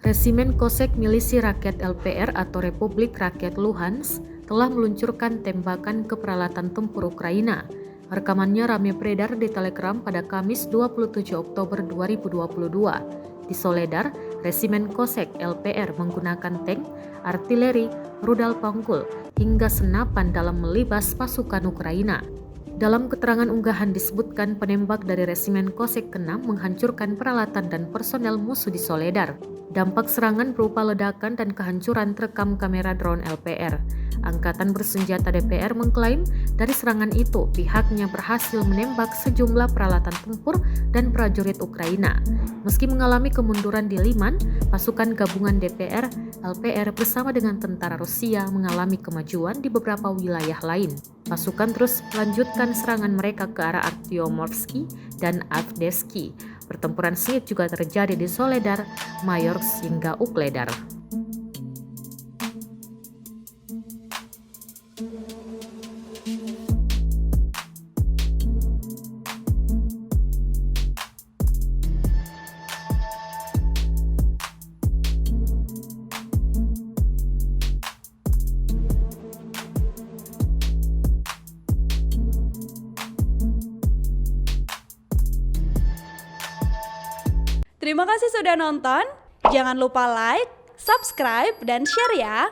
Resimen Kosek Milisi Rakyat LPR atau Republik Rakyat Luhansk telah meluncurkan tembakan ke peralatan tempur Ukraina. Rekamannya ramai beredar di Telegram pada Kamis 27 Oktober 2022. Di Soledar, Resimen Kosek LPR menggunakan tank, artileri, rudal panggul, hingga senapan dalam melibas pasukan Ukraina. Dalam keterangan unggahan disebutkan penembak dari Resimen Kosek ke-6 menghancurkan peralatan dan personel musuh di Soledar. Dampak serangan berupa ledakan dan kehancuran terekam kamera drone LPR. Angkatan bersenjata DPR mengklaim dari serangan itu pihaknya berhasil menembak sejumlah peralatan tempur dan prajurit Ukraina. Meski mengalami kemunduran di Liman, pasukan gabungan DPR LPR bersama dengan tentara Rusia mengalami kemajuan di beberapa wilayah lain. Pasukan terus melanjutkan serangan mereka ke arah Artyomovsky dan Avdeevsky. Pertempuran sengit juga terjadi di Soledar, Mayorsk hingga Ukledar. Terima kasih sudah nonton. Jangan lupa like, subscribe, dan share ya.